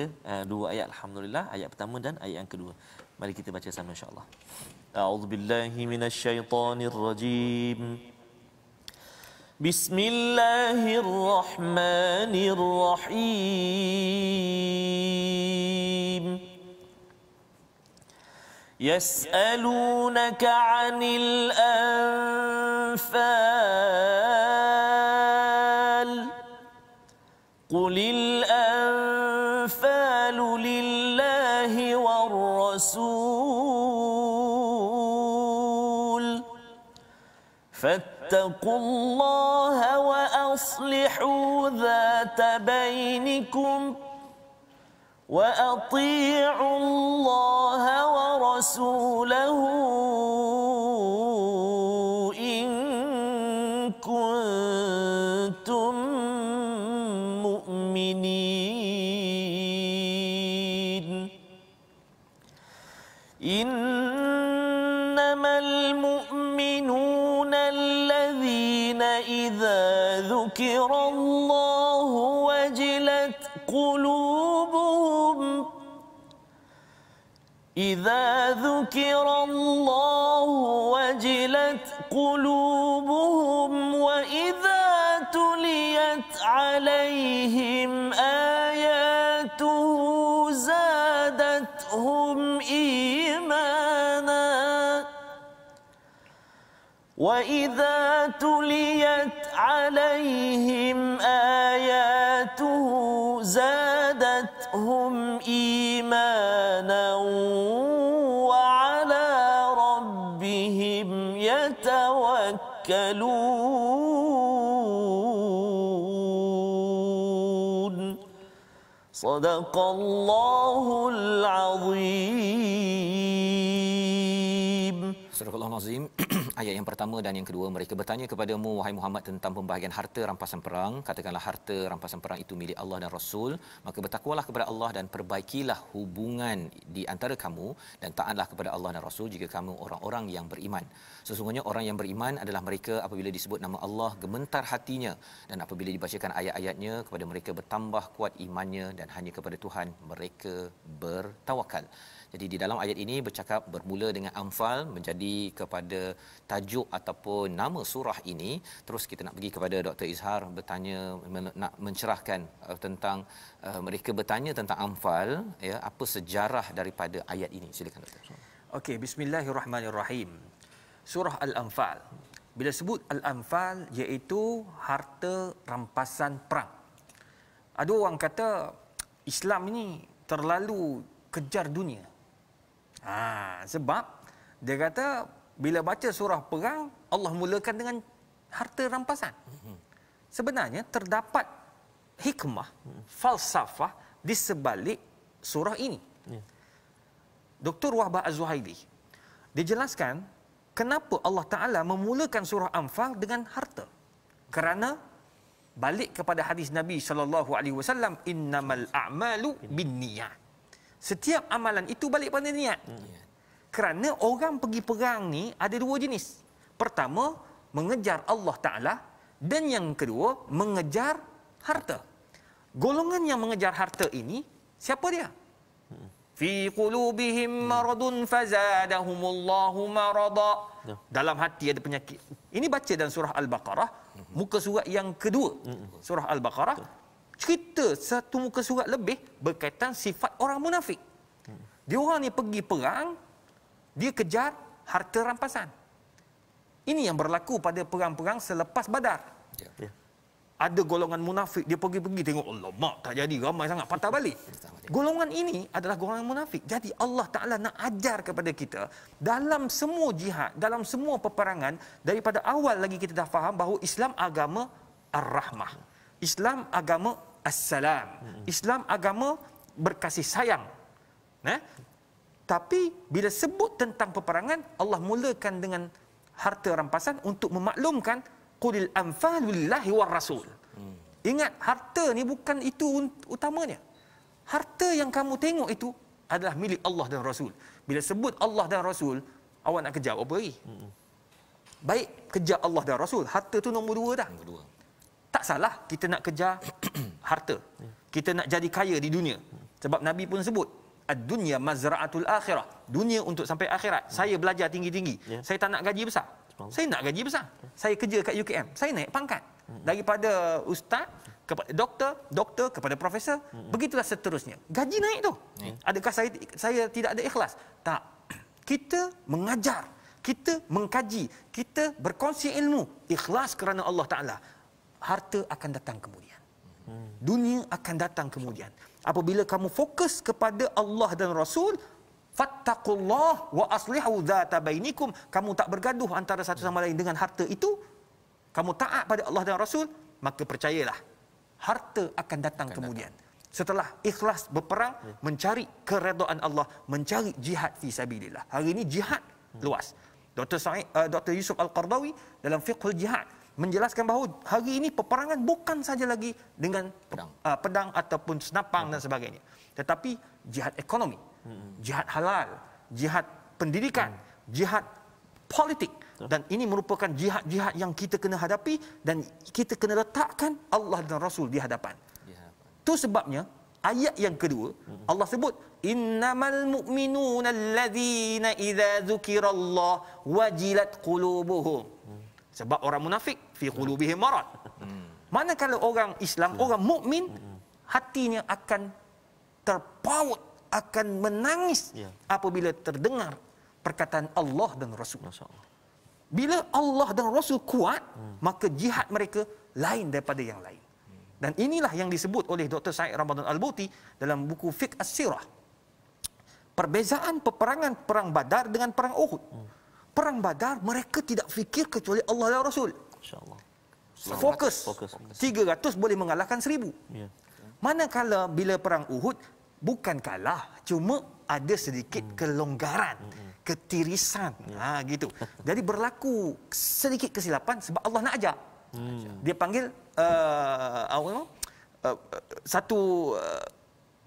dua ayat alhamdulillah, ayat pertama dan ayat yang kedua. Mari kita baca sama insya-Allah. A'udzubillahi minasyaitonirrajim. Bismillahirrahmanirrahim. يسألونك عن الأنفال قل الأنفال لله والرسول فاتقوا الله وأصلحوا ذات بينكم وأطيعوا الله ورسوله إن كنتم مؤمنين إنما المؤمنون الذين إذا ذكر الله وجلت قلوبهم إذا ذكر الله وجلت قلوبهم وإذا تليت عليهم آياته زادتهم إيمانا وإذا تليت عليهم آياته زادتهم إيمانا وعلى ربهم يتوكلون صدق الله العظيم. Surah Al-Azim. Ayat yang pertama dan yang kedua, mereka bertanya kepadamu wahai Muhammad tentang pembahagian harta rampasan perang. Katakanlah harta rampasan perang itu milik Allah dan Rasul, maka bertakwalah kepada Allah dan perbaikilah hubungan di antara kamu dan taatlah kepada Allah dan Rasul jika kamu orang-orang yang beriman. Sesungguhnya orang yang beriman adalah mereka apabila disebut nama Allah gemetar hatinya dan apabila dibacakan ayat-ayatnya kepada mereka bertambah kuat imannya dan hanya kepada Tuhan mereka bertawakal. Jadi di dalam ayat ini bermula dengan Anfal menjadi kepada tajuk ataupun nama surah ini. Terus kita nak pergi kepada Dr. Izhar bertanya, nak mencerahkan tentang mereka bertanya tentang Anfal, ya, apa sejarah daripada ayat ini. Silakan Dr. Okey, bismillahirrahmanirrahim. Surah Al-Anfal. Bila sebut Al-Anfal iaitu harta rampasan perang. Ada orang kata Islam ini terlalu kejar dunia. Sebab dia kata bila baca surah perang Allah mulakan dengan harta rampasan. Sebenarnya terdapat hikmah, falsafah di sebalik surah ini. Dr. Wahbah Az-Zuhaili dijelaskan kenapa Allah Ta'ala memulakan surah Anfal dengan harta. Kerana balik kepada hadis Nabi sallallahu alaihi wasallam, innamal a'malu binniyat. Setiap amalan itu balik pada niat. Kerana orang pergi perang ni ada dua jenis. Pertama, mengejar Allah Ta'ala, dan yang kedua, mengejar harta. Golongan yang mengejar harta ini, siapa dia? Fi qulubihim maradun fazadahumullahu marada. Dalam hati ada penyakit. Ini baca dalam surah Al-Baqarah, muka surat yang kedua. Surah Al-Baqarah cerita satu muka surat lebih berkaitan sifat orang munafik. Dia orang ni pergi perang, dia kejar harta rampasan. Ini yang berlaku pada perang-perang selepas Badar. Ya. Ada golongan munafik, dia pergi-pergi tengok, Allah mak tak jadi, ramai sangat, patah balik. Golongan ini adalah golongan munafik. Jadi Allah Ta'ala nak ajar kepada kita, dalam semua jihad, dalam semua peperangan, daripada awal lagi kita dah faham bahawa Islam agama Ar-Rahmah. Islam agama As-Salam. Islam agama berkasih sayang. Tapi bila sebut tentang peperangan, Allah mulakan dengan harta rampasan untuk memaklumkan qulil anfalu lillahi war rasul. Ingat, harta ni bukan itu utamanya. Harta yang kamu tengok itu adalah milik Allah dan Rasul. Bila sebut Allah dan Rasul, awak nak kejar apa lagi? Baik, kejar Allah dan Rasul. Harta tu nombor dua dah. Tak salah kita nak kejar harta. Kita nak jadi kaya di dunia. Sebab Nabi pun sebut, ad-dunya mazra'atul akhirah. Dunia untuk sampai akhirat. Saya belajar tinggi-tinggi. Saya tak nak gaji besar. Saya nak gaji besar. Saya kerja kat UKM. Saya naik pangkat. Daripada ustaz kepada doktor kepada profesor, begitulah seterusnya. Gaji naik tu. Adakah saya tidak ada ikhlas? Tak. Kita mengajar, kita mengkaji, kita berkongsi ilmu, ikhlas kerana Allah Ta'ala. Harta akan datang kemudian. Dunia akan datang kemudian. Apabila kamu fokus kepada Allah dan Rasul, fattaqullah wa aslihu dzata bainikum, kamu tak bergaduh antara satu sama lain dengan harta itu, kamu taat pada Allah dan Rasul, maka percayalah, harta akan datang kemudian. Setelah ikhlas berperang, mencari keredaan Allah, mencari jihad fi sabilillah. Hari ini jihad luas. Dr. Yusuf Al-Qardawi dalam Fiqhul Jihad menjelaskan bahawa hari ini peperangan bukan saja lagi dengan pedang ataupun senapang dan sebagainya, tetapi jihad ekonomi, jihad halal, jihad pendidikan, jihad politik. Dan ini merupakan jihad-jihad yang kita kena hadapi, dan kita kena letakkan Allah dan Rasul di hadapan. Itu sebabnya ayat yang kedua Allah sebut innamal mu'minuna allazina idza dzukirallah wajilat qulubuhum. Sebab orang munafik fi qulubihim marad. Manakala orang Islam, orang mukmin, hatinya akan terpaut, akan menangis apabila terdengar perkataan Allah dan Rasul. Bila Allah dan Rasul kuat, maka jihad mereka lain daripada yang lain. Dan inilah yang disebut oleh Dr. Said Ramadan Al-Bauti dalam buku Fiqh As-Sirah. Perbezaan peperangan perang Badar dengan perang Uhud. Perang Badar mereka tidak fikir kecuali Allah dan Rasul. InsyaAllah. Fokus. 300 boleh mengalahkan 1000. Manakala bila perang Uhud, bukan kalah, cuma ada sedikit kelonggaran, ketirisan, gitu. Jadi berlaku sedikit kesilapan sebab Allah nak ajar. Dia panggil satu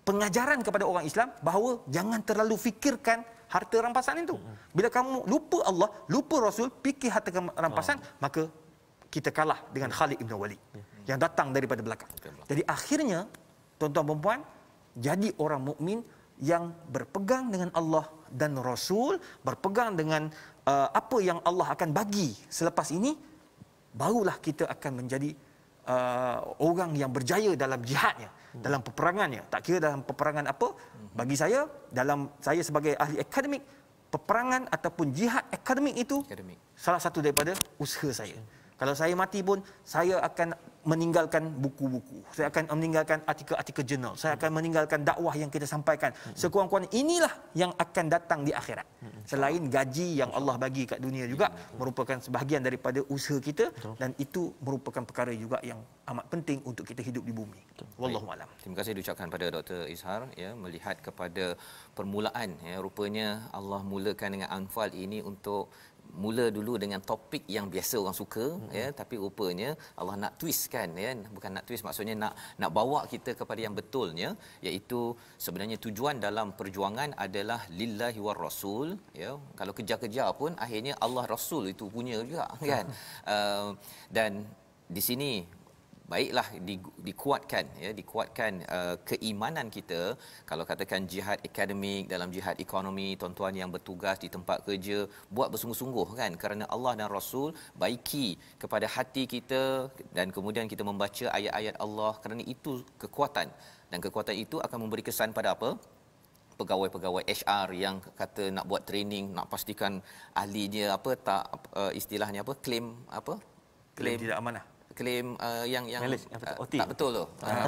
pengajaran kepada orang Islam bahawa jangan terlalu fikirkan harta rampasan itu. Bila kamu lupa Allah, lupa Rasul, fikir harta rampasan, maka kita kalah dengan Khalid ibn Walid yang datang daripada belakang. Jadi akhirnya, tuan-tuan dan puan, jadi orang mukmin yang berpegang dengan Allah dan Rasul, berpegang dengan apa yang Allah akan bagi selepas ini, barulah kita akan menjadi orang yang berjaya dalam jihadnya, dalam peperangannya. Tak kira dalam peperangan apa, bagi saya, saya sebagai ahli akademik, peperangan ataupun jihad akademik itu salah satu daripada usaha saya. Kalau saya mati pun, saya akan meninggalkan buku-buku. Saya akan meninggalkan artikel-artikel jurnal. Saya akan meninggalkan dakwah yang kita sampaikan. Sekurang-kurangnya inilah yang akan datang di akhirat. Selain gaji yang Allah bagi kat dunia juga merupakan sebahagian daripada usaha kita, dan itu merupakan perkara juga yang amat penting untuk kita hidup di bumi. Wallahu a'lam. Terima kasih diucapkan pada Dr. Izhar, ya, melihat kepada permulaan, ya, rupanya Allah mulakan dengan Anfal ini untuk mula dulu dengan topik yang biasa orang suka, ya, tapi rupanya Allah nak twist kan, ya, bukan nak twist, maksudnya nak bawa kita kepada yang betulnya, iaitu sebenarnya tujuan dalam perjuangan adalah lillahi war rasul, ya. Kalau kejar-kejar pun akhirnya Allah Rasul itu punya juga kan. Dan di sini baiklah dikuatkan, ya, dikuatkan keimanan kita. Kalau katakan jihad akademik, dalam jihad ekonomi, tuan-tuan yang bertugas di tempat kerja buat bersungguh-sungguh kan, kerana Allah dan Rasul, baiki kepada hati kita, dan kemudian kita membaca ayat-ayat Allah, kerana itu kekuatan, dan kekuatan itu akan memberi kesan pada apa? Pegawai-pegawai HR yang kata nak buat training, nak pastikan ahlinya apa tak, istilahnya apa, klaim tidak amanah, klaim yang OT. tak betul tu,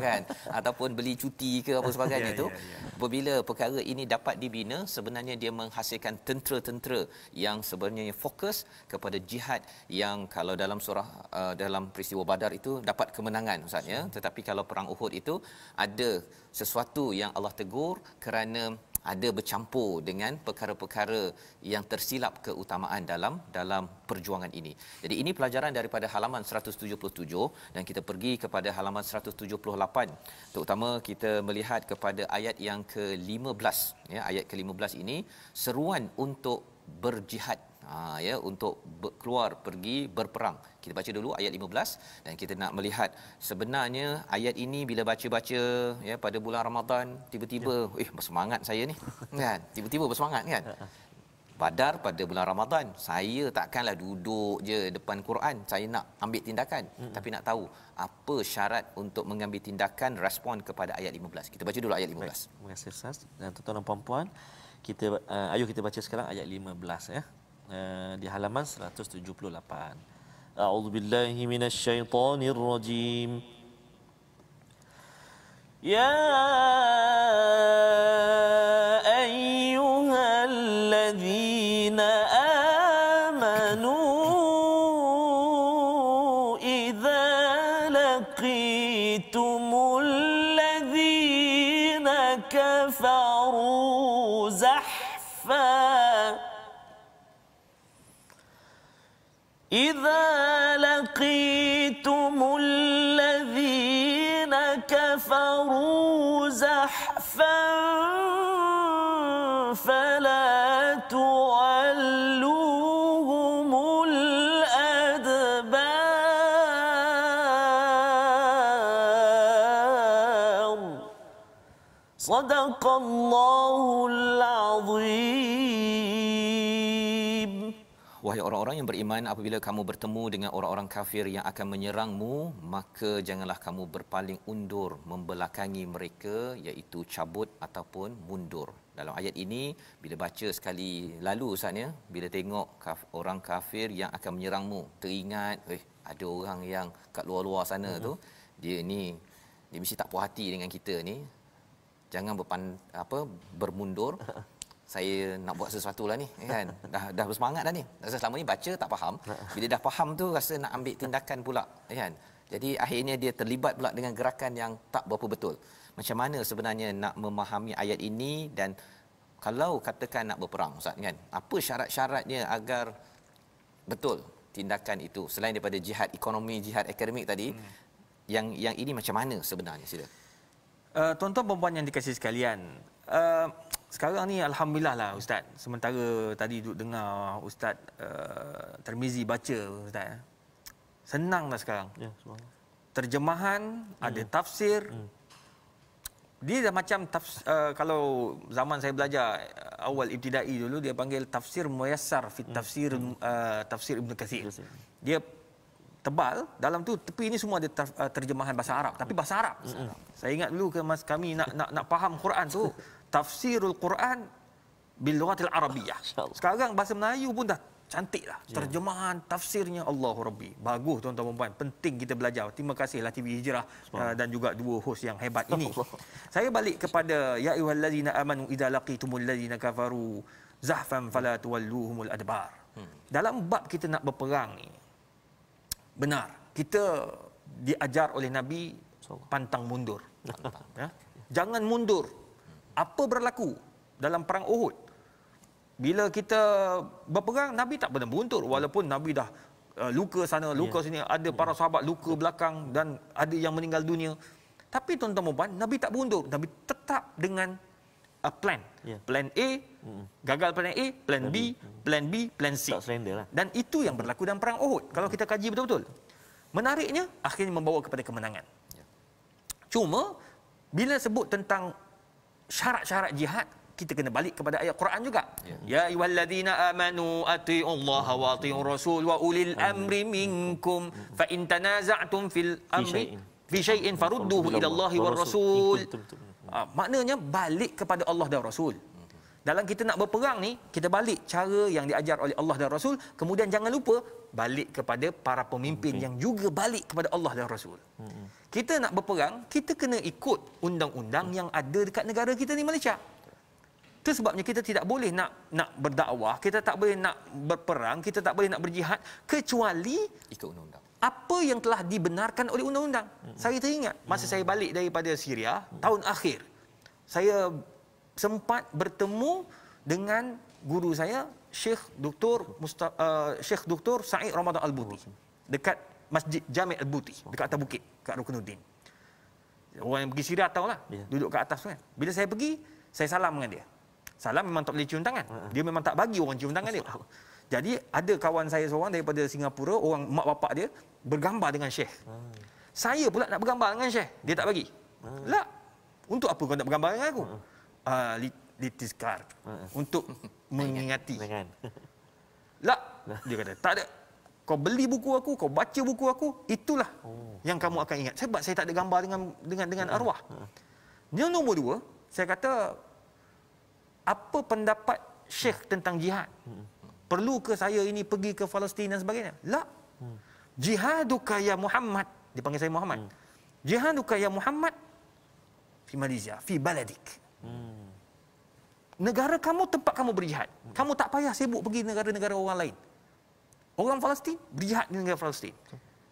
kan, ataupun beli cuti ke apa sebagainya tu. Apabila perkara ini dapat dibina, sebenarnya dia menghasilkan tentera-tentera yang sebenarnya fokus kepada jihad, yang kalau dalam surah dalam peristiwa Badar itu dapat kemenangan ustaz, ya. Tetapi kalau perang Uhud itu ada sesuatu yang Allah tegur kerana ada bercampur dengan perkara-perkara yang tersilap keutamaan dalam perjuangan ini. Jadi ini pelajaran daripada halaman 177, dan kita pergi kepada halaman 178. Terutama kita melihat kepada ayat yang ke-15, ya, ayat ke-15 ini seruan untuk berjihad, ya, untuk keluar pergi berperang. Kita baca dulu ayat 15, dan kita nak melihat sebenarnya ayat ini bila baca-baca, ya, pada bulan Ramadan, tiba-tiba bersemangat saya ni kan, tiba-tiba bersemangat kan. Badar pada bulan Ramadan, saya takkanlah duduk je depan Quran, saya nak ambil tindakan, tapi nak tahu apa syarat untuk mengambil tindakan respon kepada ayat 15. Kita baca dulu ayat 15. Terima kasih Ustaz. Dan tuan-tuan dan puan-puan, kita ayuh kita baca sekarang ayat 15, ya. Di halaman 178. A'udzubillahi minasyaitonir rajim. Ya ayyuhalladzina amanu idza laqitumul ladzina kafaru zahfa إذا لقيتم الذين كفروا زحفا فلا تولوهم الأدبار صدق الله العظيم. Wahai orang-orang yang beriman, apabila kamu bertemu dengan orang-orang kafir yang akan menyerangmu, maka janganlah kamu berpaling undur membelakangi mereka, iaitu cabut ataupun mundur. Dalam ayat ini, bila baca sekali lalu Ustaz, ya, bila tengok orang kafir yang akan menyerangmu, teringat ada orang yang kat luar-luar sana tu, dia mesti tak puas hati dengan kita ni. Jangan bermundur. Saya nak buat sesuatu lah ni, kan. Dah bersemangat dah ni. Rasa selama ni baca tak faham. Bila dah faham tu rasa nak ambil tindakan pula, kan. Jadi akhirnya dia terlibat pula dengan gerakan yang tak berapa betul. Macam mana sebenarnya nak memahami ayat ini, dan kalau katakan nak berperang Ustaz, kan, apa syarat-syaratnya agar betul tindakan itu, selain daripada jihad ekonomi, jihad akademik tadi, yang ini macam mana sebenarnya? Sila. Tuan-tuan perempuan yang dikasihi sekalian, sekarang ni alhamdulillah lah Ustaz, sementara tadi duduk dengar Ustaz Tirmizi baca Ustaz, senang dah sekarang. Ya, terjemahan, ada tafsir. Dia dah macam kalau zaman saya belajar awal ibtidai dulu, dia panggil tafsir muyassar fi tafsir Ibn Katsir. Dia tebal, dalam tu tepi ni semua ada terjemahan bahasa Arab, tapi bahasa Arab. Saya ingat dulu kami nak faham Quran tu, tafsirul Quran bil lughatil arabiyyah. Sekarang bahasa Melayu pun dah cantik lah terjemahan tafsirnya. Allahu Rabbi, bagus tuan-tuan dan puan, penting kita belajar. Terima kasihlah TV Hijrah dan juga dua hos yang hebat ini. Saya balik kepada ya ayyuhallazina amanu idza laqitumul ladzina kafaru zahfan fala tuwalluhumul adbar. Dalam bab kita nak berperang ni, benar kita diajar oleh Nabi pantang mundur. Ya? Jangan mundur. Apa berlaku dalam perang Uhud? Bila kita berperang, Nabi tak pernah beruntur. Walaupun Nabi dah luka sana, luka sini. Ada para sahabat luka belakang dan ada yang meninggal dunia. Tapi tuan-tuan dan puan, Nabi tak beruntur. Nabi tetap dengan plan. Plan A, gagal plan A, plan B, plan B, plan C. Tak surrender lah. Dan itu yang berlaku dalam perang Uhud. Kalau kita kaji betul-betul. Menariknya, akhirnya membawa kepada kemenangan. Cuma, bila sebut tentang syarat-syarat jihad, kita kena balik kepada ayat Quran juga. Ya ayyuhallazina amanu atiiullaha wa atiiur rasul wa ulil amri minkum fa in tanaza'tum fil amri fi syai'in farudduhu ila Allahi war rasul. Maknanya balik kepada Allah dan Rasul. Dalam kita nak berperang ni, kita balik cara yang diajar oleh Allah dan Rasul, kemudian jangan lupa balik kepada para pemimpin yang juga balik kepada Allah dan Rasul. Kita nak berperang, kita kena ikut undang-undang yang ada dekat negara kita ni, Malaysia. Itu sebabnya kita tidak boleh nak berdakwah, kita tak boleh nak berperang, kita tak boleh nak berjihad kecuali ikut undang-undang. Apa yang telah dibenarkan oleh undang-undang. Saya teringat masa saya balik daripada Syria tahun akhir, saya sempat bertemu dengan guru saya, Syekh Dr. Said Ramadan Al-Buti dekat Masjid Jami' Al-Buti dekat atas bukit kat Rukunuddin. Orang yang pergi Syria tahulah, duduk kat atas tu kan. Bila saya pergi, saya salam dengan dia. Salam memang tak boleh cium tangan. Dia memang tak bagi orang cium tangan dia. Jadi ada kawan saya seorang daripada Singapura, orang mak bapak dia bergambar dengan Syekh. Saya pula nak bergambar dengan Syekh, dia tak bagi. Lah, untuk apa kau nak bergambar dengan aku? Litizkar, untuk mengingati. Lah, dia kata, tak ada. Kau beli buku aku, kau baca buku aku, itulah yang kamu akan ingat. Sebab saya tak ada gambar dengan arwah. Yang nombor dua, saya kata, apa pendapat Syekh tentang jihad? Perlukah saya ini pergi ke Palestin dan sebagainya? La. Jihaduka ya Muhammad. Dia panggil saya Muhammad. Jihaduka ya Muhammad fi Malaysia, fi baladik. Negara kamu, tempat kamu berjihad. Kamu tak payah sibuk pergi negara-negara orang lain. Orang Palestin berjihad di negara Palestin.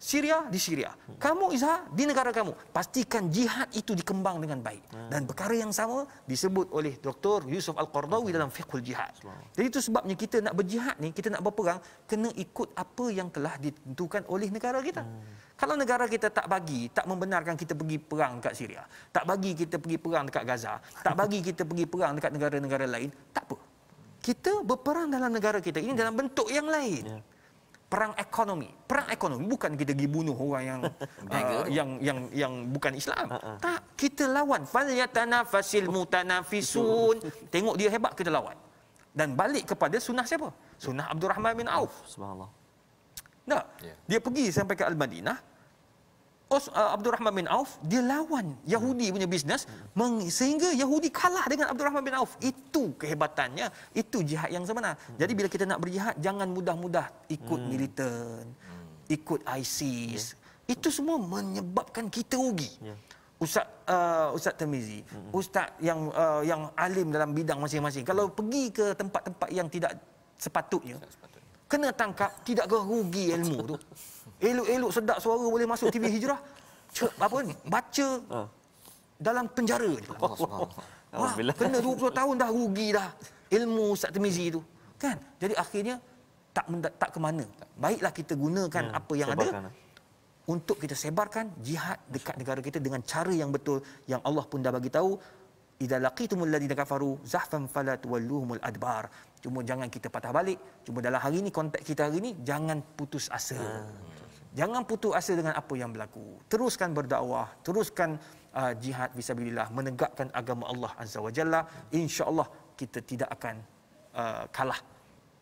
Syria di Syria. Kamu Izhar di negara kamu. Pastikan jihad itu dikembang dengan baik. Dan perkara yang sama disebut oleh Dr. Yusuf Al-Qardawi dalam Fiqhul Jihad. Jadi itu sebabnya kita nak berjihad ni, kita nak berperang, kena ikut apa yang telah ditentukan oleh negara kita. Kalau negara kita tak bagi, tak membenarkan kita pergi perang dekat Syria, tak bagi kita pergi perang dekat Gaza, tak bagi kita pergi perang dekat negara-negara lain, tak apa. Kita berperang dalam negara kita ini dalam bentuk yang lain. Perang ekonomi. Perang ekonomi bukan kita pergi bunuh orang yang bukan Islam. Tak, kita lawan. Falyatanafasil mutanafisun. Tengok dia hebat, kita lawan. Dan balik kepada sunnah siapa? Sunnah Abdul Rahman bin Auf. Subhanallah. Tak. Dia pergi sampai ke Al-Madinah. Abdul Rahman bin Auf, dia lawan Yahudi punya bisnes sehingga Yahudi kalah dengan Abdul Rahman bin Auf. Itu kehebatannya, itu jihad yang sebenar. Jadi bila kita nak berjihad, jangan mudah-mudah ikut militan, ikut ISIS. Itu semua menyebabkan kita rugi. Ustaz Tirmizi, ustaz yang alim dalam bidang masing-masing, kalau pergi ke tempat-tempat yang tidak sepatutnya, kena tangkap, tidak rugi ilmu tu. Elok-elok sedap suara boleh masuk TV Hijrah. Apa ni? Baca dalam penjara je. Kena 20 tahun dah rugi dah ilmu Ustaz Tirmizi tu. Kan? Jadi akhirnya tak ke mana. Baiklah kita gunakan apa yang ada untuk kita sebarkan jihad dekat negara kita dengan cara yang betul yang Allah pun dah bagi tahu. Idza laqitumul ladina kafaru zahfan fala tuwalluhumul adbar. Cuma jangan kita patah balik. Cuma dalam hari ni, konteks kita hari ni, jangan putus asa. Jangan putus asa dengan apa yang berlaku. Teruskan berdakwah, teruskan jihad fisabilillah, menegakkan agama Allah Azza wa Jalla. Insya-Allah kita tidak akan kalah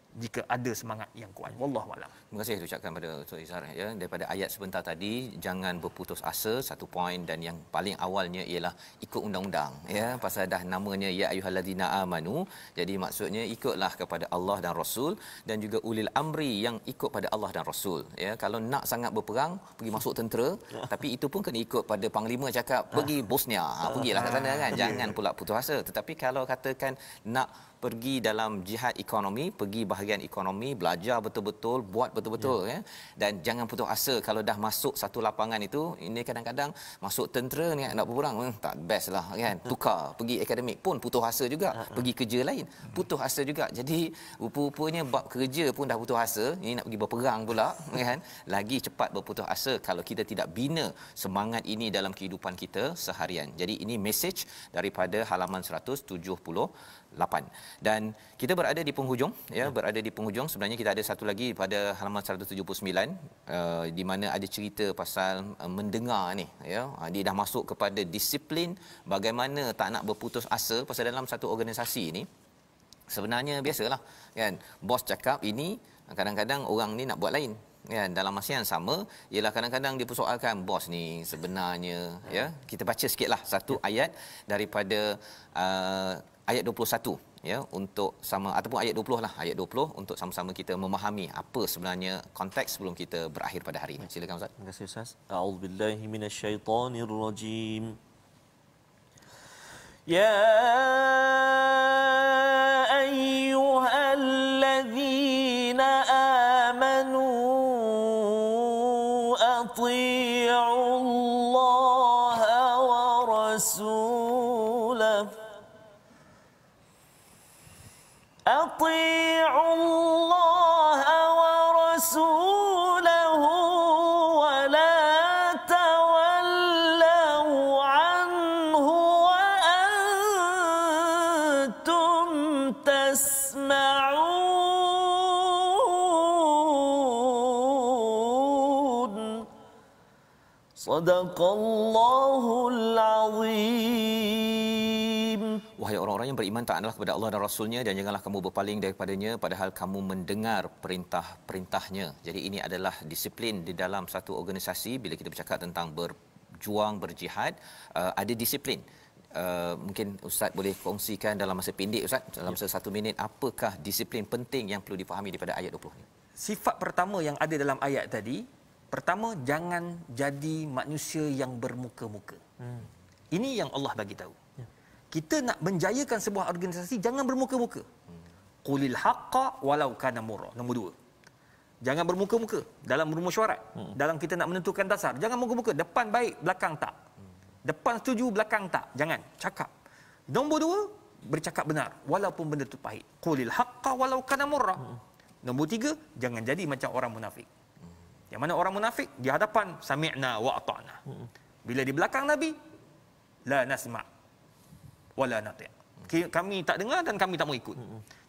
jika ada semangat yang kuat. Wallahu a'lam. Terima kasih ucapkan pada Ustaz Izhar ya, daripada ayat sebentar tadi, jangan berputus asa, satu poin, dan yang paling awalnya ialah ikut undang-undang ya, pasal dah namanya ya ayyuhallazina amanu. Jadi maksudnya ikutlah kepada Allah dan Rasul, dan juga ulil amri yang ikut pada Allah dan Rasul ya. Kalau nak sangat berperang, pergi masuk tentera, tapi itu pun kena ikut pada panglima cakap pergi Bosnia, pergilah kat sana kan. Jangan pula putus asa. Tetapi kalau katakan nak pergi dalam jihad ekonomi, pergi bahagian ekonomi, belajar betul-betul, buat betul-betul ya. Dan jangan putus asa kalau dah masuk satu lapangan itu. Ini kadang-kadang masuk tentera ni nak berperang, tak best lah kan. Tukar pergi akademik pun putus asa juga, pergi kerja lain putus asa juga. Jadi rupa-rupanya bab kerja pun dah putus asa, ini nak pergi berperang pula kan. Lagi cepat berputus asa kalau kita tidak bina semangat ini dalam kehidupan kita seharian. Jadi ini message daripada halaman 178. Dan kita berada di penghujung ya, berada di penghujung. Sebenarnya kita ada satu lagi pada halaman 179 di mana ada cerita pasal mendengar ni ya. Dia dah masuk kepada disiplin bagaimana tak nak berputus asa pasal dalam satu organisasi ni. Sebenarnya biasalah kan, bos cakap ini, kadang-kadang orang ni nak buat lain kan. Dalam masa yang sama ialah kadang-kadang dia persoalkan bos ni sebenarnya ya. Kita baca sikitlah satu ayat daripada ayat 21 ya, untuk sama ataupun ayat 20 lah, ayat 20 untuk sama-sama kita memahami apa sebenarnya konteks sebelum kita berakhir pada hari ini. Silakan Ustaz. Terima kasih Ustaz. A'udzubillahi minasyaitonirrajim. Ya ayyuhalladzina amanu atii'ullaha wa rasulahu أطيعوا الله ورسوله ولا تولوا عنه وأنتم تسمعون صدق الله العظيم. Wahai orang-orang yang beriman, taatlah kepada Allah dan Rasulnya dan janganlah kamu berpaling daripadanya padahal kamu mendengar perintah-perintahnya. Jadi ini adalah disiplin di dalam satu organisasi. Bila kita bercakap tentang berjuang, berjihad, ada disiplin. Mungkin Ustaz boleh kongsikan dalam masa pendek Ustaz, dalam masa 1 minit, apakah disiplin penting yang perlu dipahami daripada ayat 20 ni? Sifat pertama yang ada dalam ayat tadi, pertama, jangan jadi manusia yang bermuka-muka. Ini yang Allah bagi tahu. Kita nak menjayakan sebuah organisasi, jangan bermuka-muka. Qulil haqqa walau kana murra. Nombor 2. Jangan bermuka-muka dalam bermesyuarat. Dalam kita nak menentukan dasar, jangan muka-muka. Depan baik, belakang tak. Depan setuju, belakang tak. Jangan cakap. Nombor 2, bercakap benar walaupun benda itu pahit. Qulil haqqa walau kana murra. Nombor 3, jangan jadi macam orang munafik. Yang mana orang munafik di hadapan sami'na wa ata'na. Bila di belakang Nabi, la nasma' wala nati'. Kami tak dengar dan kami tak mau ikut.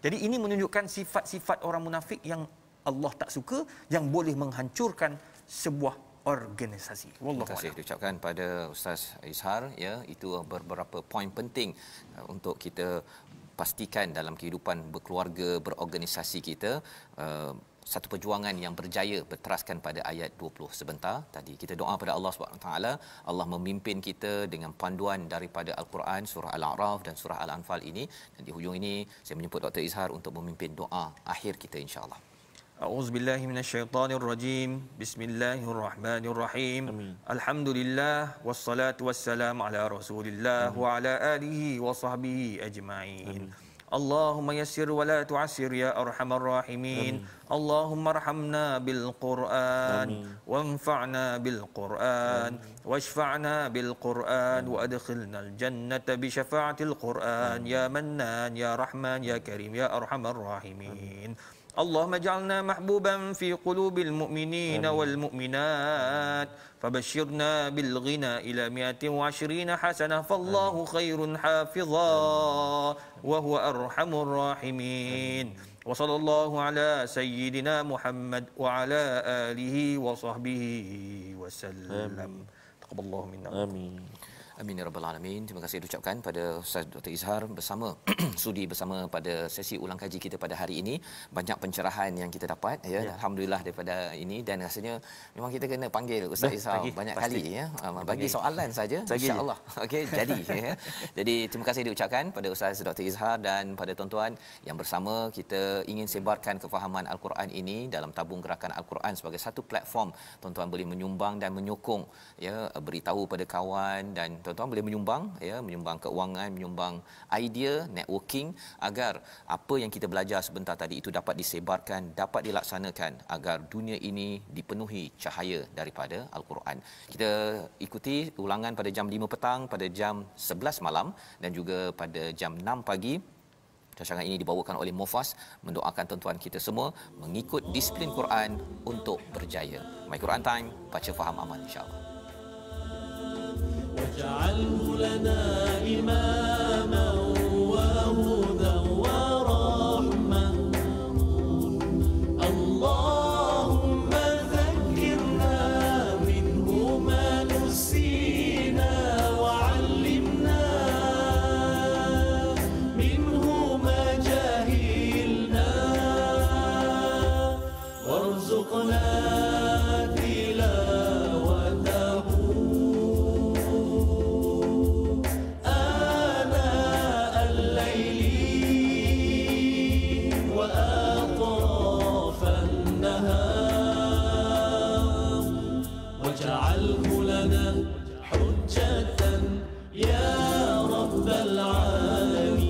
Jadi ini menunjukkan sifat-sifat orang munafik yang Allah tak suka, yang boleh menghancurkan sebuah organisasi. Wallahu Terima kasih diucapkan pada Ustaz Izhar ya. Itu beberapa poin penting untuk kita pastikan dalam kehidupan berkeluarga, berorganisasi kita. Satu perjuangan yang berjaya berteraskan pada ayat 20 sebentar tadi. Kita doa pada Allah Subhanahu taala, Allah memimpin kita dengan panduan daripada Al-Quran, surah Al-A'raf dan surah Al-Anfal ini. Dan di hujung ini saya menjemput Dr. Izhar untuk memimpin doa akhir kita insya-Allah. A'udzubillahi minasyaitonirrajim. Bismillahirrahmanirrahim. Alhamdulillah wassalatu wassalamu ala Rasulillah wa ala alihi wa sahbihi ajma'in. Allahumma yassir wa la tu'assir ya arhamar rahimin. Allahumma arhamna bil Qur'an wanfa'na bil Qur'an washfa'na bil Qur'an wa adkhilna al jannata bi syafa'atil Qur'an ya Mannan ya Rahman ya Karim ya arhamar rahimin. اللهم اجعلنا محبوبا في قلوب المؤمنين والمؤمنات فبشرنا بالغنى إلى 120 حسنة فالله خير حافظا وهو أرحم الراحمين وصلى الله على سيدنا محمد وعلى آله وصحبه وسلم تقبل الله منا. Amin. Amin ya rabbal alamin. Terima kasih diucapkan pada Ustaz Dr. Izhar bersama sudi bersama pada sesi ulang kaji kita pada hari ini. Banyak pencerahan yang kita dapat ya. Alhamdulillah daripada ini, dan rasanya memang kita kena panggil Ustaz Izhar banyak kali ya. Bagi soalan saja insya-Allah. Okey, jadi ya. Jadi terima kasih diucapkan pada Ustaz Dr. Izhar dan pada tuan-tuan yang bersama kita ingin sebarkan kefahaman Al-Quran ini dalam tabung gerakan Al-Quran sebagai satu platform. Tuan-tuan boleh menyumbang dan menyokong ya, beritahu pada kawan dan tuan-tuan boleh menyumbang, ya, menyumbang keuangan, menyumbang idea, networking, agar apa yang kita belajar sebentar tadi itu dapat disebarkan, dapat dilaksanakan agar dunia ini dipenuhi cahaya daripada Al-Quran. Kita ikuti ulangan pada jam 5 petang, pada jam 11 malam dan juga pada jam 6 pagi. Rancangan ini dibawakan oleh Mufas, mendoakan tuan-tuan kita semua mengikut disiplin Quran untuk berjaya. My Quran Time, baca faham amal insya-Allah. واجعله لنا إماما وهدى ورحمة اللهم ذكرنا منه ما نسينا وعلمنا منه ما جهلنا وارزقنا واجعله لنا حجة يا رب العالمين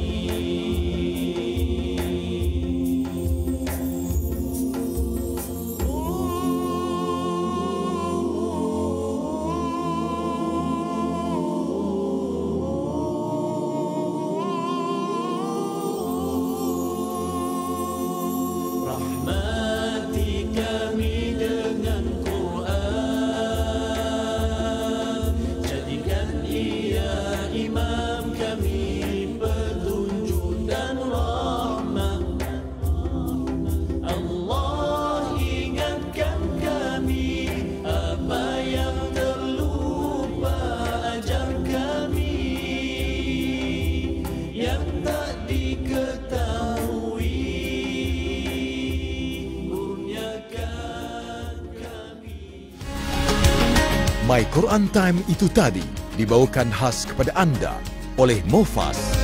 رحمتك dengan Quran jadikan ia imam kami, petunjuk dan rahmat. Allah ingatkan kami apa yang terlupa, ajar kami yang tak diketahui, kurniakan kami. My Quran Time itu tadi dibawakan khas kepada anda oleh Mufas.